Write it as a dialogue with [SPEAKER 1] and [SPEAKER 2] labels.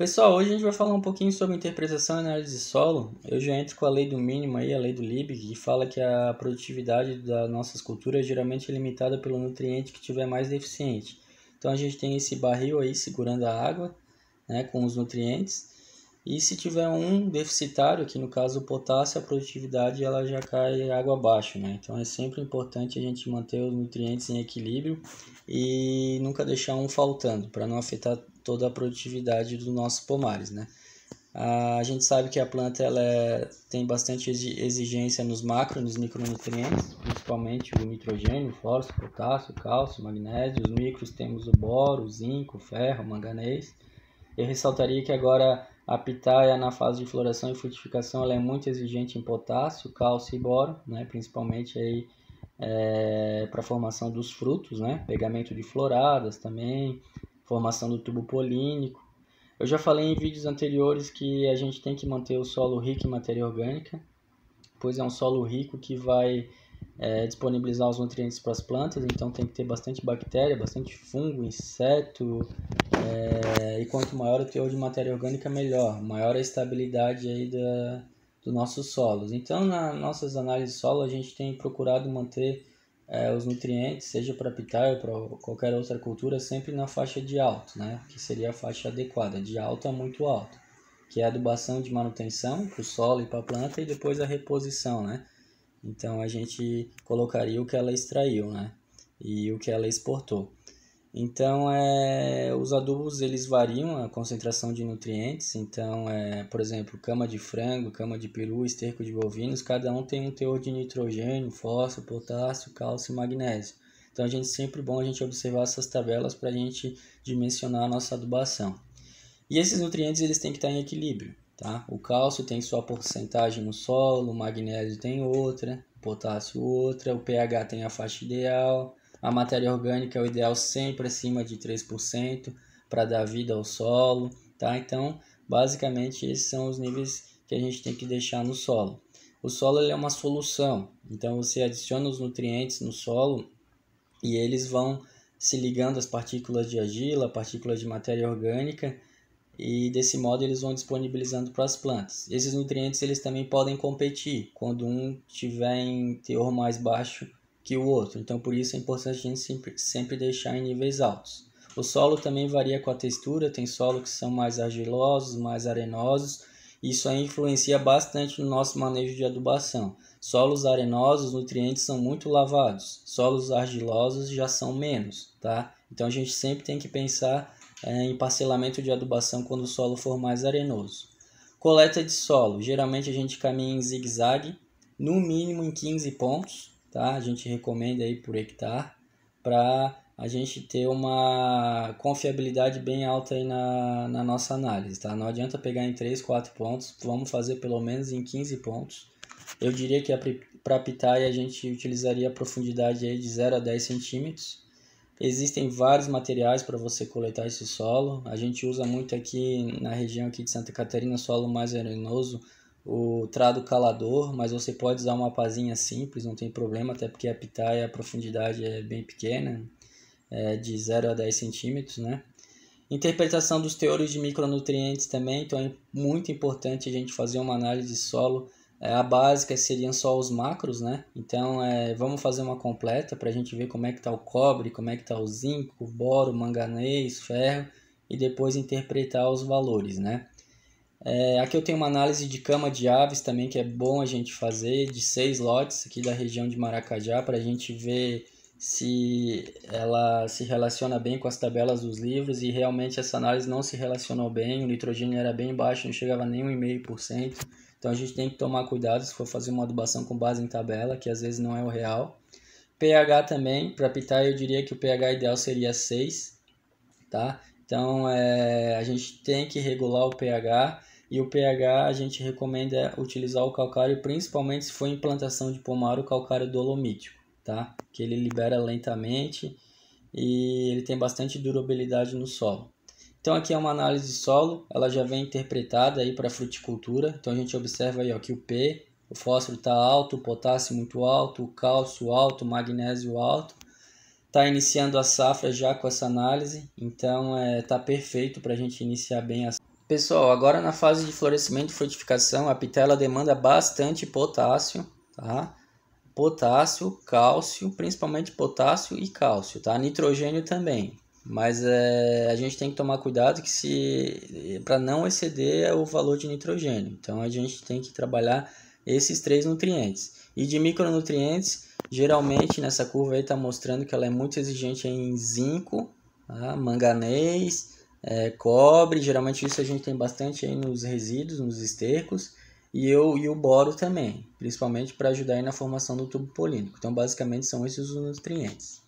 [SPEAKER 1] Pessoal, hoje a gente vai falar um pouquinho sobre interpretação e análise de solo. Eu já entro com a lei do mínimo aí, a lei do Liebig, que fala que a produtividade das nossas culturas geralmente é limitada pelo nutriente que tiver mais deficiente. Então a gente tem esse barril aí segurando a água, né, com os nutrientes. E se tiver um deficitário, que no caso o potássio, a produtividade ela já cai água abaixo, né? Então é sempre importante a gente manter os nutrientes em equilíbrio e nunca deixar um faltando, para não afetar toda a produtividade dos nossos pomares, né? A gente sabe que a planta tem bastante exigência nos nos micronutrientes, principalmente o nitrogênio, o fósforo, o potássio, o cálcio, o magnésio. Os micros temos o boro, o zinco, o ferro, o manganês. Eu ressaltaria que agora a pitaia na fase de floração e frutificação ela é muito exigente em potássio, cálcio e boro, né? Principalmente aí para a formação dos frutos, né? Pegamento de floradas também, formação do tubo polínico. Eu já falei em vídeos anteriores que a gente tem que manter o solo rico em matéria orgânica, pois é um solo rico que vai disponibilizar os nutrientes para as plantas, então tem que ter bastante bactéria, bastante fungo, inseto, e quanto maior o teor de matéria orgânica, melhor, maior a estabilidade aí dos nossos solos. Então, nas nossas análises de solo, a gente tem procurado manter os nutrientes, seja para pitaia ou para qualquer outra cultura, sempre na faixa de alto, né? Que seria a faixa adequada, de alto a muito alto, que é a adubação de manutenção para o solo e para a planta e depois a reposição, né? Então, a gente colocaria o que ela extraiu, né? E o que ela exportou. Então, os adubos eles variam a concentração de nutrientes. Então, por exemplo, cama de frango, cama de peru, esterco de bovinos, cada um tem um teor de nitrogênio, fósforo, potássio, cálcio e magnésio. Então, sempre bom a gente observar essas tabelas para a gente dimensionar a nossa adubação. E esses nutrientes eles têm que estar em equilíbrio, tá? O cálcio tem sua porcentagem no solo, o magnésio tem outra, o potássio outra, o pH tem a faixa ideal. A matéria orgânica é o ideal sempre acima de 3% para dar vida ao solo, tá? Então, basicamente, esses são os níveis que a gente tem que deixar no solo. O solo ele é uma solução, então você adiciona os nutrientes no solo e eles vão se ligando às partículas de argila, partículas de matéria orgânica, e desse modo eles vão disponibilizando para as plantas. Esses nutrientes eles também podem competir quando um tiver em teor mais baixo que o outro, então por isso é importante a gente sempre deixar em níveis altos. O solo também varia com a textura, tem solos que são mais argilosos, mais arenosos, isso aí influencia bastante no nosso manejo de adubação. Solos arenosos, os nutrientes são muito lavados, solos argilosos já são menos, tá? Então a gente sempre tem que pensar em parcelamento de adubação quando o solo for mais arenoso. Coleta de solo, geralmente a gente caminha em zigue-zague, no mínimo em 15 pontos, tá? A gente recomenda aí por hectare, para a gente ter uma confiabilidade bem alta aí na nossa análise, tá? Não adianta pegar em 3, 4 pontos, vamos fazer pelo menos em 15 pontos. Eu diria que para pitaia a gente utilizaria a profundidade aí de 0 a 10 centímetros. Existem vários materiais para você coletar esse solo. A gente usa muito aqui na região aqui de Santa Catarina, solo mais arenoso, o trado calador, mas você pode usar uma pazinha simples, não tem problema, até porque a pitaia, a profundidade é bem pequena, de 0 a 10 centímetros, né? Interpretação dos teores de micronutrientes também, então é muito importante a gente fazer uma análise de solo. A básica seriam só os macros, né? Então vamos fazer uma completa para a gente ver como é que está o cobre, como é que está o zinco, o boro, manganês, ferro e depois interpretar os valores, né? Aqui eu tenho uma análise de cama de aves também que é bom a gente fazer, de 6 lotes aqui da região de Maracajá, para a gente ver se ela se relaciona bem com as tabelas dos livros, e realmente essa análise não se relacionou bem, o nitrogênio era bem baixo, não chegava nem 1,5%, então a gente tem que tomar cuidado se for fazer uma adubação com base em tabela, que às vezes não é o real. pH também, para pitaia eu diria que o pH ideal seria 6, tá? Então a gente tem que regular o pH, e o pH a gente recomenda utilizar o calcário, principalmente se for implantação de pomar, o calcário dolomítico, tá? Que ele libera lentamente e ele tem bastante durabilidade no solo. Então aqui é uma análise de solo, ela já vem interpretada aí para fruticultura. Então a gente observa aí ó, que o fósforo está alto, o potássio muito alto, o cálcio alto, o magnésio alto. Está iniciando a safra já com essa análise, então está perfeito para a gente iniciar bem a Pessoal, agora na fase de florescimento e frutificação, a pitela demanda bastante potássio, tá? Potássio, cálcio, principalmente potássio e cálcio, tá? Nitrogênio também, mas a gente tem que tomar cuidado que para não exceder o valor de nitrogênio. Então a gente tem que trabalhar esses 3 nutrientes. E de micronutrientes, geralmente nessa curva aí está mostrando que ela é muito exigente em zinco, tá? Manganês, cobre, geralmente isso a gente tem bastante aí nos resíduos, nos estercos, e o boro também, principalmente para ajudar aí na formação do tubo polínico. Então, basicamente, são esses os nutrientes.